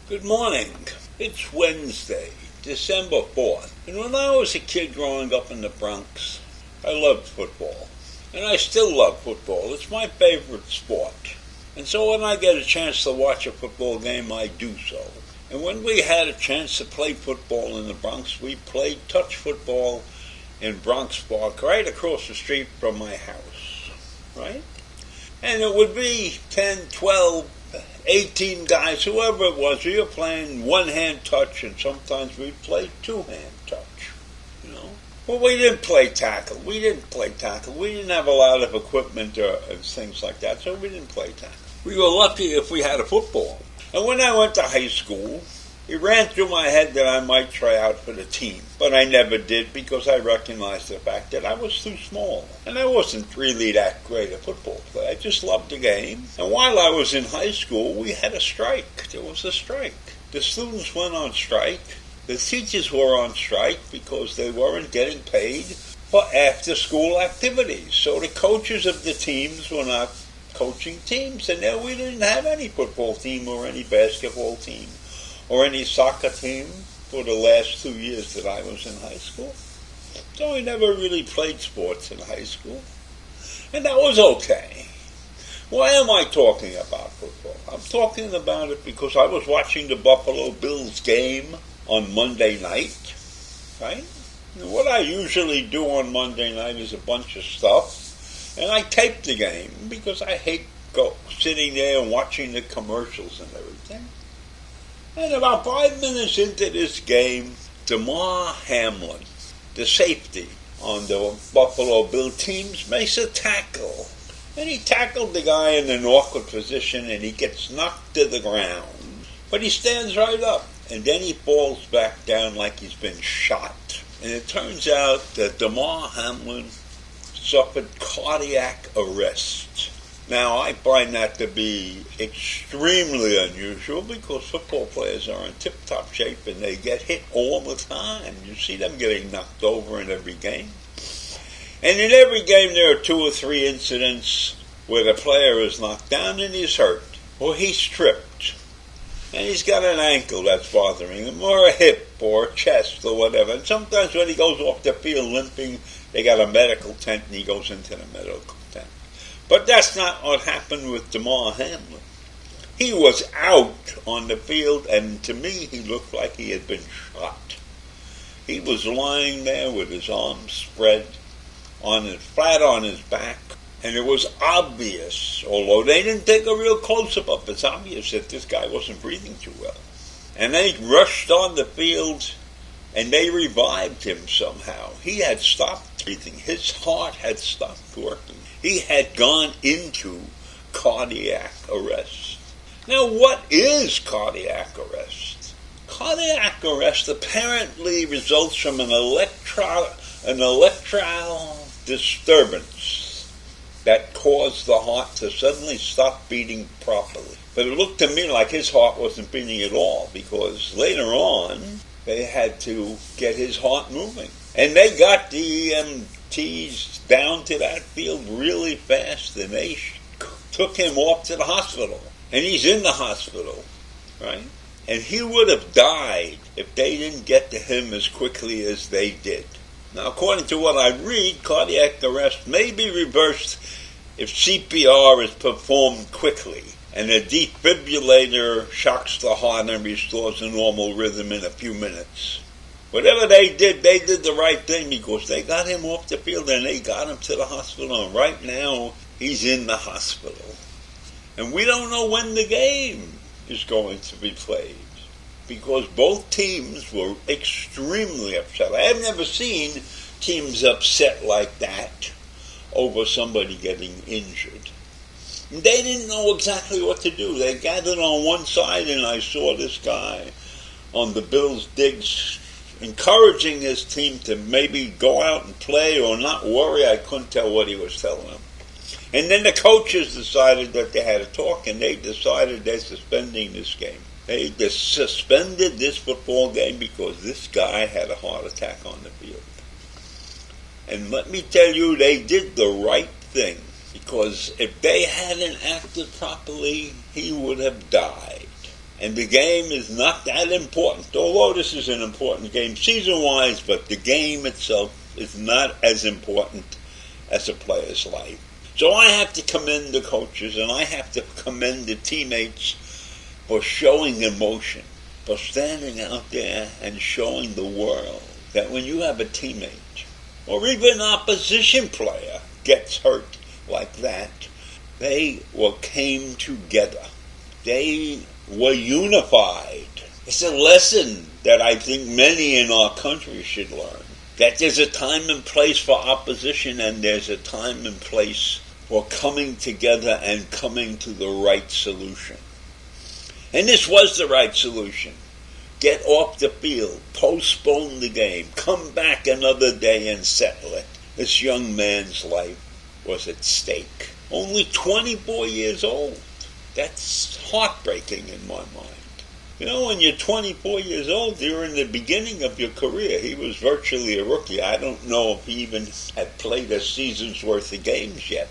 Good morning. It's Wednesday, December 4th. And when I was a kid growing up in the Bronx, I loved football. And I still love football. It's my favorite sport. And so when I get a chance to watch a football game, I do so. And when we had a chance to play football in the Bronx, we played touch football in Bronx Park, right across the street from my house. Right? And it would be 10, 12, 18 guys, whoever it was. We were playing one-hand touch, and sometimes we'd play two-hand touch, Well, we didn't play tackle. We didn't have a lot of equipment and things like that, so we didn't play tackle. We were lucky if we had a football. And when I went to high school, it ran through my head that I might try out for the team. But I never did because I recognized the fact that I was too small. And I wasn't really that great a football player. I just loved the game. And while I was in high school, we had a strike. There was a strike. The students went on strike. The teachers were on strike because they weren't getting paid for after-school activities. So the coaches of the teams were not coaching teams. And then we didn't have any football team or any basketball team or any soccer team for the last 2 years that I was in high school. So I never really played sports in high school. And that was okay. Why am I talking about football? I'm talking about it because I was watching the Buffalo Bills game on Monday night, right? And what I usually do on Monday night is a bunch of stuff, and I tape the game because I hate sitting there and watching the commercials and everything. And about 5 minutes into this game, Damar Hamlin, the safety on the Buffalo Bill teams, makes a tackle. And he tackled the guy in an awkward position, and he gets knocked to the ground. But he stands right up, and then he falls back down like he's been shot. And it turns out that Damar Hamlin suffered cardiac arrest. Now, I find that to be extremely unusual because football players are in tip-top shape and they get hit all the time. You see them getting knocked over in every game. And in every game there are 2 or 3 incidents where the player is knocked down and he's hurt, or he's tripped, and he's got an ankle that's bothering him, or a hip, or a chest, or whatever. And sometimes when he goes off the field limping, they got a medical tent and he goes into the medical tent. But that's not what happened with Damar Hamlin. He was out on the field, and to me, he looked like he had been shot. He was lying there with his arms spread, flat on his back, and it was obvious, although they didn't take a real close-up of it, it's obvious that this guy wasn't breathing too well. And they rushed on the field, and they revived him somehow. He had stopped breathing. His heart had stopped working. He had gone into cardiac arrest. Now, what is cardiac arrest? Cardiac arrest apparently results from an electrical disturbance that caused the heart to suddenly stop beating properly. But it looked to me like his heart wasn't beating at all, because later on they had to get his heart moving. And they got the EMTs down to that field really fast, and they took him off to the hospital. And he's in the hospital, right? And he would have died if they didn't get to him as quickly as they did. Now, according to what I read, cardiac arrest may be reversed if CPR is performed quickly and a defibrillator shocks the heart and restores a normal rhythm in a few minutes. Whatever they did the right thing, because they got him off the field and they got him to the hospital, and right now he's in the hospital. And we don't know when the game is going to be played, because both teams were extremely upset. I have never seen teams upset like that over somebody getting injured. They didn't know exactly what to do. They gathered on one side, and I saw this guy on the Bills digs encouraging his team to maybe go out and play or not worry. I couldn't tell what he was telling them. And then the coaches decided that they had to talk, and they decided they're suspending this game. They just suspended this football game because this guy had a heart attack on the field. And let me tell you, they did the right thing, because if they hadn't acted properly, he would have died. And the game is not that important, although this is an important game season-wise, but the game itself is not as important as a player's life. So I have to commend the coaches, and I have to commend the teammates for showing emotion, for standing out there and showing the world that when you have a teammate, or even an opposition player gets hurt like that, they came together. They were unified. It's a lesson that I think many in our country should learn. That there's a time and place for opposition, and there's a time and place for coming together and coming to the right solution. And this was the right solution. Get off the field, postpone the game, come back another day and settle it. This young man's life was at stake. Only 24 years old. That's heartbreaking in my mind. You know, when you're 24 years old, you're in the beginning of your career. He was virtually a rookie. I don't know if he even had played a season's worth of games yet.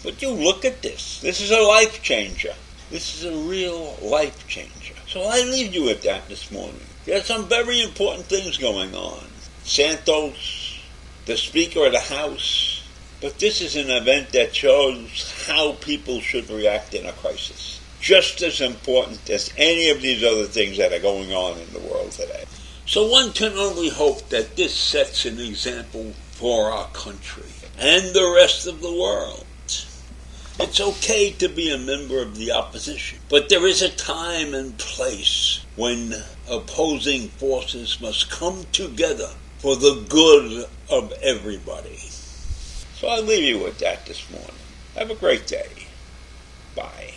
But you look at this. This is a life changer. This is a real life changer. So I leave you with that this morning. There's some very important things going on. Santos, the Speaker of the House. But this is an event that shows how people should react in a crisis. Just as important as any of these other things that are going on in the world today. So one can only hope that this sets an example for our country and the rest of the world. It's okay to be a member of the opposition, but there is a time and place when opposing forces must come together for the good of everybody. So I'll leave you with that this morning. Have a great day. Bye.